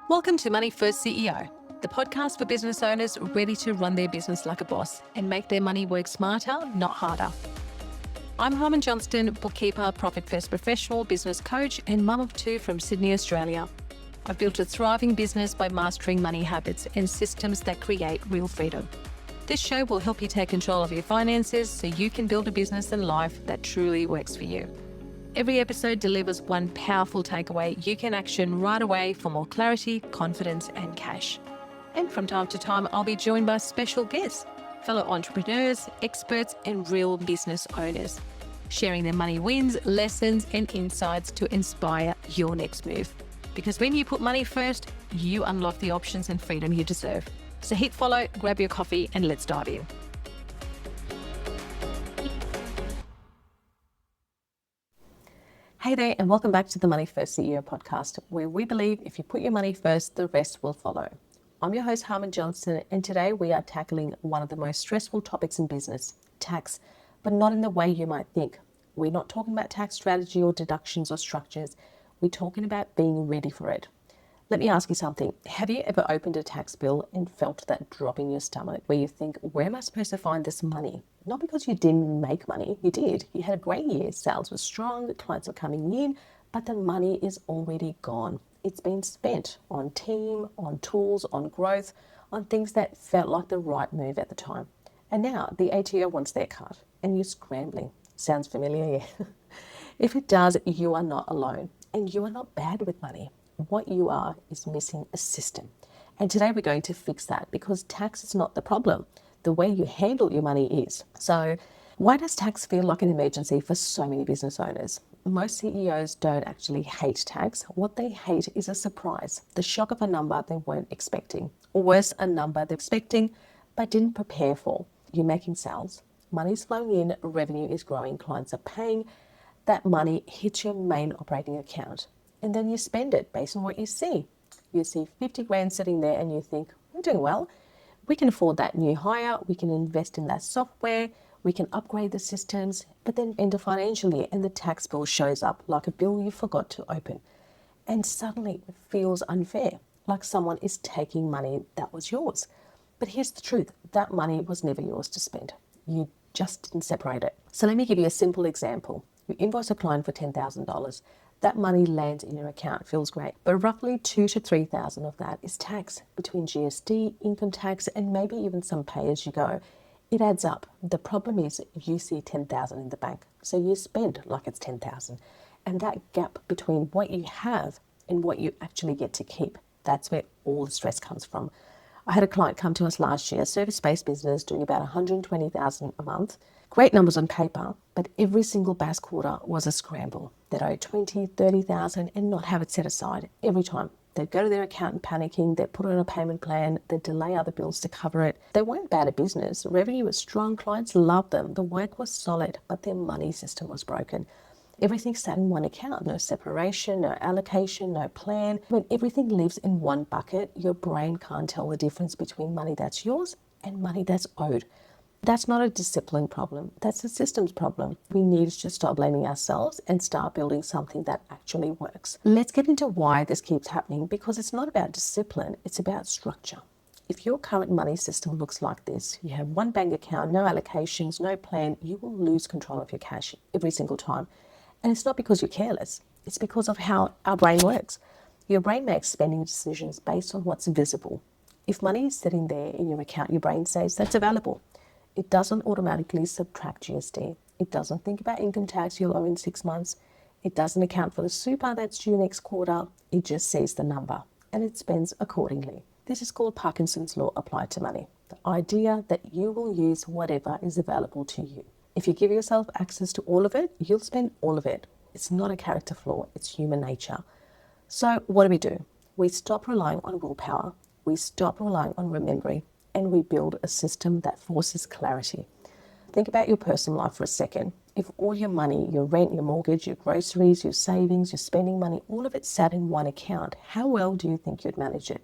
Welcome to Money First CEO, the podcast for business owners ready to run their business like a boss and make their money work smarter, not harder. I'm Harman Johnston, bookkeeper, Profit First professional, business coach, and mum of two from Sydney, Australia. I've built a thriving business by mastering money habits and systems that create real freedom. This show will help you take control of your finances so you can build a business and life that truly works for you. Every episode delivers one powerful takeaway you can action right away for more clarity, confidence, and cash. And from time to time, I'll be joined by special guests, fellow entrepreneurs, experts, and real business owners, sharing their money wins, lessons, and insights to inspire your next move. Because when you put money first, you unlock the options and freedom you deserve. So hit follow, grab your coffee, and let's dive in. Hey there, and welcome back to the Money First CEO podcast, where we believe if you put your money first, the rest will follow. I'm your host, Harman Johnston, and today we are tackling one of the most stressful topics in business, tax, but not in the way you might think. We're not talking about tax strategy or deductions or structures. We're talking about being ready for it. Let me ask you something. Have you ever opened a tax bill and felt that drop in your stomach where you think, where am I supposed to find this money? Not because you didn't make money. You did. You had a great year. Sales were strong. Clients are coming in, but the money is already gone. It's been spent on team, on tools, on growth, on things that felt like the right move at the time. And now the ATO wants their cut and you're scrambling. Sounds familiar? Yeah. If it does, you are not alone and you are not bad with money. What you are is missing a system. And today we're going to fix that because tax is not the problem. The way you handle your money is. So why does tax feel like an emergency for so many business owners? Most CEOs don't actually hate tax. What they hate is a surprise, the shock of a number they weren't expecting, or worse, a number they're expecting but didn't prepare for. You're making sales, money's flowing in, revenue is growing, clients are paying. That money hits your main operating account. And then you spend it based on what you see. You see 50 grand sitting there and you think, we're doing well. We can afford that new hire. We can invest in that software. We can upgrade the systems. But then end of financial year and the tax bill shows up like a bill you forgot to open. And suddenly it feels unfair, like someone is taking money that was yours. But here's the truth. That money was never yours to spend. You just didn't separate it. So let me give you a simple example. You invoice a client for $10,000. That money lands in your account, feels great. But roughly $2,000 to $3,000 of that is tax between GST, income tax, and maybe even some pay as you go. It adds up. The problem is you see $10,000 in the bank. So you spend like it's $10,000. And that gap between what you have and what you actually get to keep, that's where all the stress comes from. I had a client come to us last year, service-based business, doing about $120,000 a month. Great numbers on paper, but every single BAS quarter was a scramble. They'd owe $20,000, $30,000 and not have it set aside every time. They'd go to their accountant panicking, they'd put on a payment plan, they'd delay other bills to cover it. They weren't bad at business. Revenue was strong, clients loved them, the work was solid, but their money system was broken. Everything sat in one account, no separation, no allocation, no plan. When everything lives in one bucket, your brain can't tell the difference between money that's yours and money that's owed. That's not a discipline problem. That's a systems problem. We need to stop blaming ourselves and start building something that actually works. Let's get into why this keeps happening, because it's not about discipline, it's about structure. If your current money system looks like this, you have one bank account, no allocations, no plan, you will lose control of your cash every single time. And it's not because you're careless, it's because of how our brain works. Your brain makes spending decisions based on what's visible. If money is sitting there in your account, your brain says that's available. It doesn't automatically subtract GST. It doesn't think about income tax you'll owe in 6 months. It doesn't account for the super that's due next quarter. It just sees the number and it spends accordingly. This is called Parkinson's law applied to money. The idea that you will use whatever is available to you. If you give yourself access to all of it, you'll spend all of it. It's not a character flaw, it's human nature. So what do? We stop relying on willpower. We stop relying on remembering. And we build a system that forces clarity. Think about your personal life for a second. If all your money, your rent, your mortgage, your groceries, your savings, your spending money, all of it sat in one account, how well do you think you'd manage it?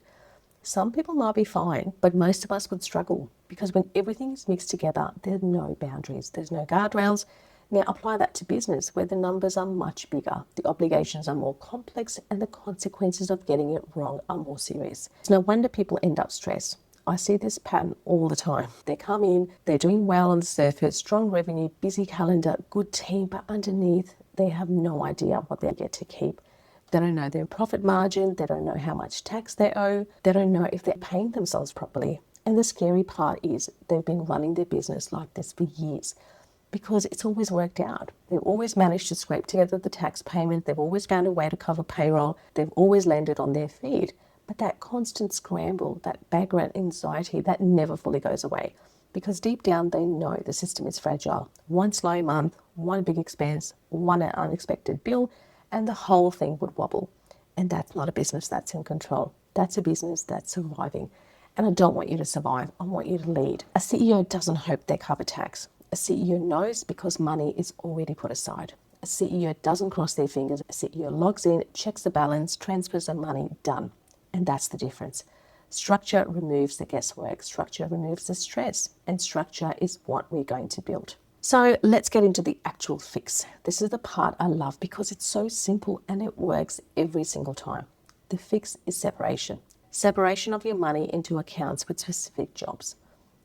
Some people might be fine, but most of us would struggle because when everything is mixed together, there are no boundaries, there's no guardrails, Now apply that to business where the numbers are much bigger, the obligations are more complex, and the consequences of getting it wrong are more serious. It's no wonder people end up stressed. I see this pattern all the time. They come in, they're doing well on the surface, strong revenue, busy calendar, good team, but underneath they have no idea what they get to keep. They don't know their profit margin, they don't know how much tax they owe, they don't know if they're paying themselves properly. And the scary part is they've been running their business like this for years because it's always worked out. They've always managed to scrape together the tax payment, they've always found a way to cover payroll, they've always landed on their feet. But that constant scramble, that background anxiety, that never fully goes away because deep down they know the system is fragile. One slow month, one big expense, one unexpected bill, and the whole thing would wobble. And that's not a business that's in control. That's a business that's surviving. And I don't want you to survive. I want you to lead. A CEO doesn't hope they cover tax. A CEO knows because money is already put aside. A CEO doesn't cross their fingers. A CEO logs in, checks the balance, transfers the money, done. And that's the difference. Structure removes the guesswork. Structure removes the stress. And structure is what we're going to build. So let's get into the actual fix. This is the part I love because it's so simple and it works every single time. The fix is separation. Separation of your money into accounts with specific jobs.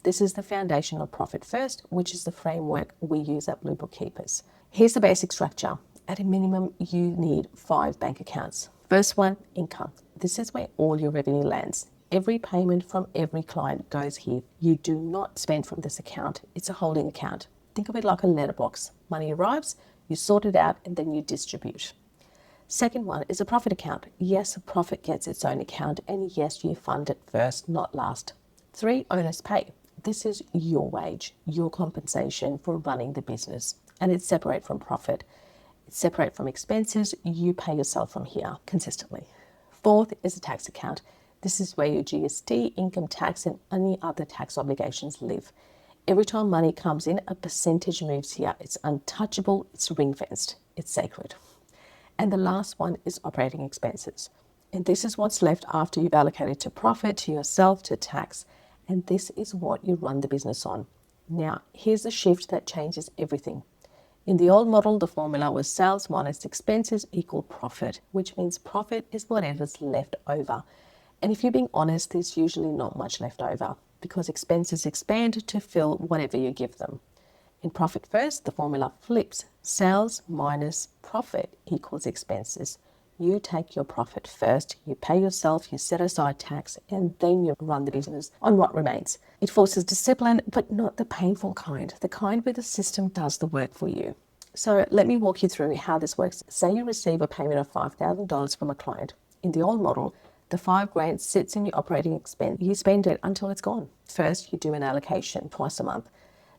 This is the foundation of Profit First, which is the framework we use at Blue Book Keepers. Here's the basic structure. At a minimum, you need 5 bank accounts. First one, income. This is where all your revenue lands. Every payment from every client goes here. You do not spend from this account. It's a holding account. Think of it like a letterbox. Money arrives, you sort it out, and then you distribute. Second one is a profit account. Yes, a profit gets its own account, and yes, you fund it first, not last. 3, owner's pay. This is your wage, your compensation for running the business, and it's separate from profit. It's separate from expenses. You pay yourself from here consistently. 4th is a tax account. This is where your GST, income tax, and any other tax obligations live. Every time money comes in, a percentage moves here. It's untouchable, it's ring-fenced, it's sacred. And the last one is operating expenses. And this is what's left after you've allocated to profit, to yourself, to tax. And this is what you run the business on. Now, here's the shift that changes everything. In the old model, the formula was sales minus expenses equal profit, which means profit is whatever's left over. And if you're being honest, there's usually not much left over because expenses expand to fill whatever you give them. In Profit First, the formula flips. Sales minus profit equals expenses. You take your profit first, you pay yourself, you set aside tax, and then you run the business on what remains. It forces discipline, but not the painful kind, the kind where the system does the work for you. So let me walk you through how this works. Say you receive a payment of $5,000 from a client. In the old model, the $5,000 sits in your operating expense. You spend it until it's gone. First, you do an allocation twice a month.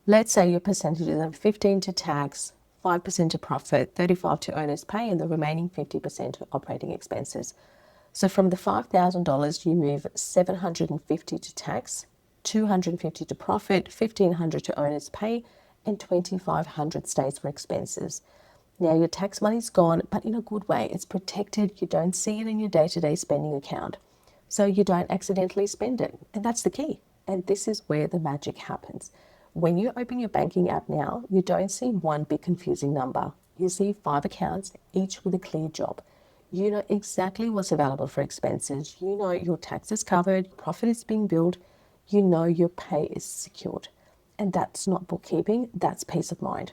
Let's say your percentage is 15% to tax, 5% to profit, 35% to owner's pay, and the remaining 50% to operating expenses. So from the $5,000, you move $750 to tax, $250 to profit, $1,500 to owner's pay, and $2,500 stays for expenses. Now your tax money's gone, but in a good way. It's protected. You don't see it in your day-to-day spending account. So you don't accidentally spend it. And that's the key. And this is where the magic happens. When you open your banking app now, you don't see one big confusing number. You see 5 accounts, each with a clear job. You know exactly what's available for expenses. You know your tax is covered, profit is being billed. You know your pay is secured. And that's not bookkeeping, that's peace of mind.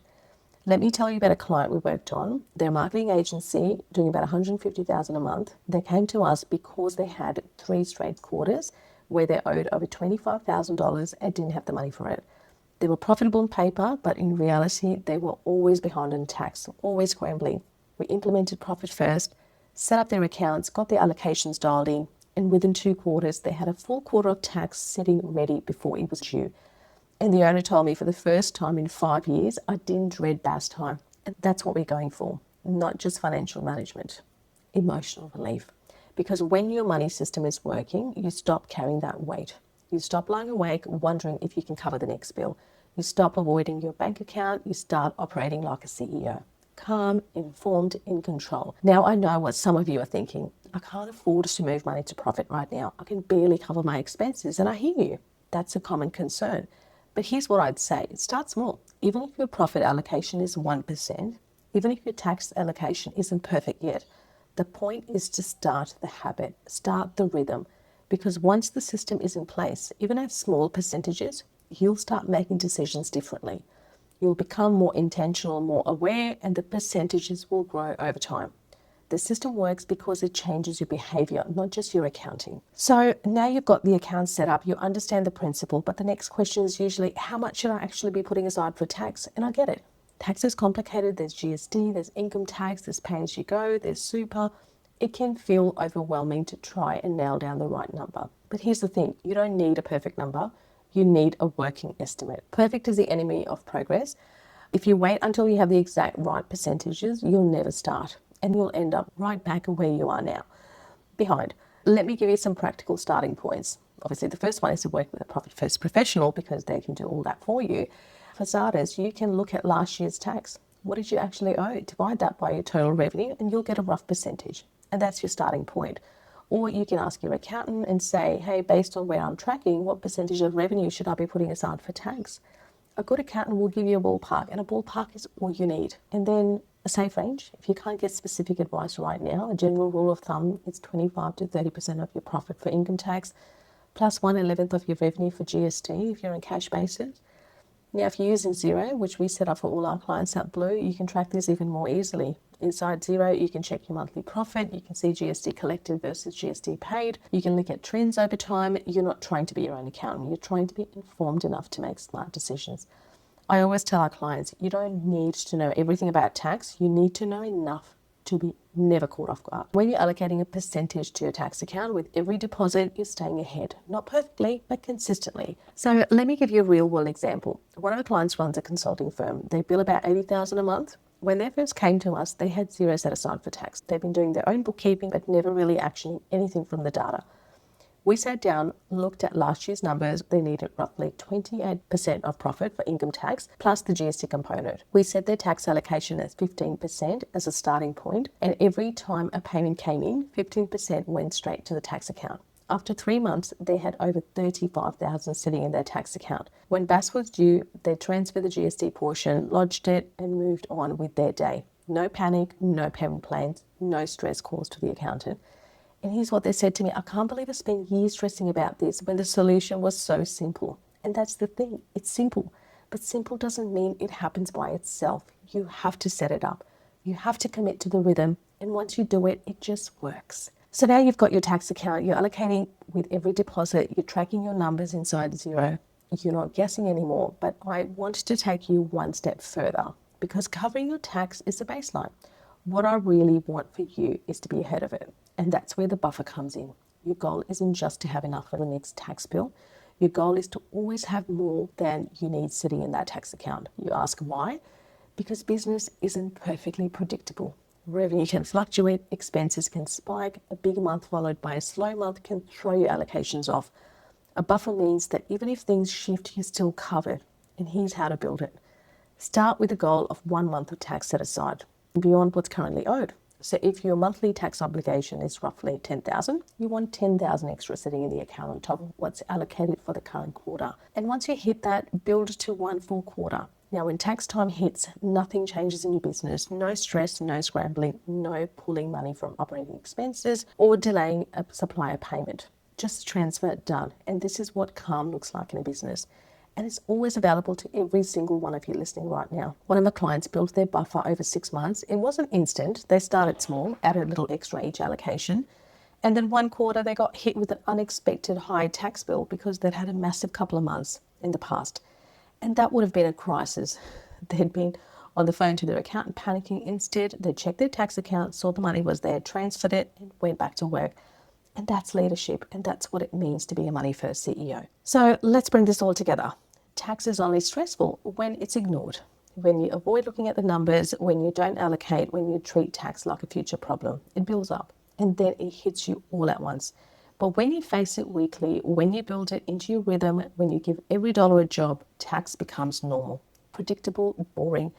Let me tell you about a client we worked on. They're a marketing agency doing about $150,000 a month. They came to us because they had 3 straight quarters where they owed over $25,000 and didn't have the money for it. They were profitable on paper, but in reality, they were always behind on tax, always scrambling. We implemented Profit First, set up their accounts, got their allocations dialed in, and within 2 quarters, they had a full quarter of tax sitting ready before it was due. And the owner told me for the first time in 5 years, I didn't dread BAS time. And that's what we're going for, not just financial management, emotional relief. Because when your money system is working, you stop carrying that weight. You stop lying awake wondering if you can cover the next bill. You stop avoiding your bank account. You start operating like a CEO. Calm, informed, in control. Now I know what some of you are thinking. I can't afford to move money to profit right now. I can barely cover my expenses. And I hear you. That's a common concern. But here's what I'd say. Start small. Even if your profit allocation is 1%, even if your tax allocation isn't perfect yet, the point is to start the habit, start the rhythm. Because once the system is in place, even at small percentages, you'll start making decisions differently. You'll become more intentional, more aware, and the percentages will grow over time. The system works because it changes your behavior, not just your accounting. So now you've got the account set up, you understand the principle, but the next question is usually, how much should I actually be putting aside for tax? And I get it. Tax is complicated. There's GST, there's income tax, there's pay as you go, there's super. It can feel overwhelming to try and nail down the right number. But here's the thing, you don't need a perfect number. You need a working estimate. Perfect is the enemy of progress. If you wait until you have the exact right percentages, you'll never start. And you'll end up right back where you are now, behind. Let me give you some practical starting points. Obviously, the first one is to work with a profit first professional because they can do all that for you. For starters, you can look at last year's tax. What did you actually owe? Divide that by your total revenue and you'll get a rough percentage. And that's your starting point. Or you can ask your accountant and say, hey, based on where I'm tracking, what percentage of revenue should I be putting aside for tax? A good accountant will give you a ballpark, and a ballpark is all you need. And then a safe range. If you can't get specific advice right now, a general rule of thumb is 25 to 30% of your profit for income tax, plus 1/11 of your revenue for GST if you're on cash basis. Now, if you're using Xero, which we set up for all our clients at Blue, you can track this even more easily. Inside Xero, you can check your monthly profit. You can see GST collected versus GST paid. You can look at trends over time. You're not trying to be your own accountant. You're trying to be informed enough to make smart decisions. I always tell our clients, you don't need to know everything about tax. You need to know enough to be never caught off guard. When you're allocating a percentage to your tax account, with every deposit, you're staying ahead. Not perfectly, but consistently. So let me give you a real world example. One of our clients runs a consulting firm. They bill about $80,000 a month. When they first came to us, they had zero set aside for tax. They've been doing their own bookkeeping, but never really actioning anything from the data. We sat down, looked at last year's numbers. They needed roughly 28% of profit for income tax, plus the GST component. We set their tax allocation as 15% as a starting point, and every time a payment came in, 15% went straight to the tax account. After 3 months, they had over $35,000 sitting in their tax account. When BAS was due, they transferred the GST portion, lodged it, and moved on with their day. No panic, no payment plans, no stress caused to the accountant. And here's what they said to me: I can't believe I spent years stressing about this when the solution was so simple. And that's the thing, it's simple. But simple doesn't mean it happens by itself. You have to set it up. You have to commit to the rhythm. And once you do it, it just works. So now you've got your tax account, you're allocating with every deposit, you're tracking your numbers inside Xero. You're not guessing anymore. But I wanted to take you one step further because covering your tax is the baseline. What I really want for you is to be ahead of it. And that's where the buffer comes in. Your goal isn't just to have enough for the next tax bill. Your goal is to always have more than you need sitting in that tax account. You ask why? Because business isn't perfectly predictable. Revenue can fluctuate, expenses can spike, a big month followed by a slow month can throw your allocations off. A buffer means that even if things shift, you're still covered. And here's how to build it. Start with a goal of 1 month of tax set aside beyond what's currently owed. So if your monthly tax obligation is roughly $10,000, you want $10,000 extra sitting in the account on top of what's allocated for the current quarter. And once you hit that, build to 1 full quarter. Now, when tax time hits, nothing changes in your business. No stress, no scrambling, no pulling money from operating expenses or delaying a supplier payment. Just transfer it, done. And this is what calm looks like in a business. And it's always available to every single one of you listening right now. One of my clients built their buffer over 6 months. It wasn't instant. They started small, added a little extra each allocation. And then 1 quarter, they got hit with an unexpected high tax bill because they'd had a massive couple of months in the past. And that would have been a crisis. They'd been on the phone to their accountant panicking. Instead, they checked their tax account, saw the money was there, transferred it, and went back to work. And that's leadership. And that's what it means to be a money first CEO. So let's bring this all together. Tax is only stressful when it's ignored, when you avoid looking at the numbers, when you don't allocate, when you treat tax like a future problem. It builds up and then it hits you all at once. But when you face it weekly, when you build it into your rhythm, when you give every dollar a job, tax becomes normal, predictable, boring.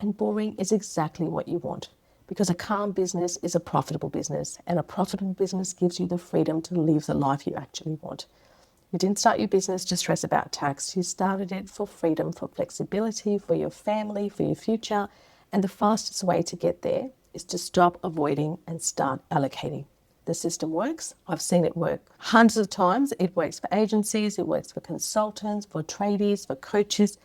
And boring is exactly what you want, because a calm business is a profitable business, and a profitable business gives you the freedom to live the life you actually want. You didn't start your business to stress about tax. You started it for freedom, for flexibility, for your family, for your future. And the fastest way to get there is to stop avoiding and start allocating. The system works. I've seen it work hundreds of times. It works for agencies, it works for consultants, for tradies, for coaches.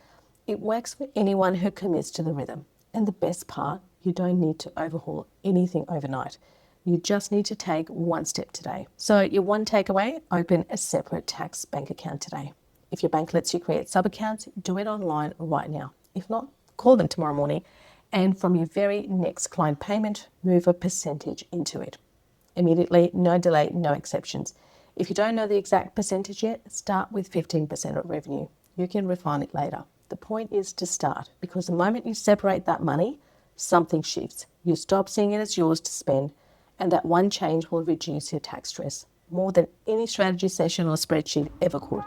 It works for anyone who commits to the rhythm. And the best part, you don't need to overhaul anything overnight. You just need to take one step today. So your one takeaway, open a separate tax bank account today. If your bank lets you create sub-accounts, do it online right now. If not, call them tomorrow morning. And from your very next client payment, move a percentage into it. Immediately, no delay, no exceptions. If you don't know the exact percentage yet, start with 15% of revenue. You can refine it later. The point is to start, because the moment you separate that money, something shifts. You stop seeing it as yours to spend, and that one change will reduce your tax stress more than any strategy session or spreadsheet ever could.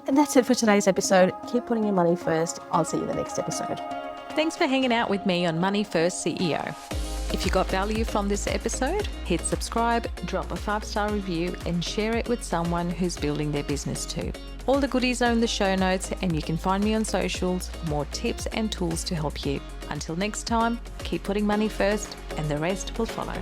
And that's it for today's episode. Keep putting your money first. I'll see you in the next episode. Thanks for hanging out with me on Money First CEO. If you got value from this episode, hit subscribe, drop a 5-star review, and share it with someone who's building their business too. All the goodies are in the show notes, and you can find me on socials for more tips and tools to help you. Until next time, keep putting money first, and the rest will follow.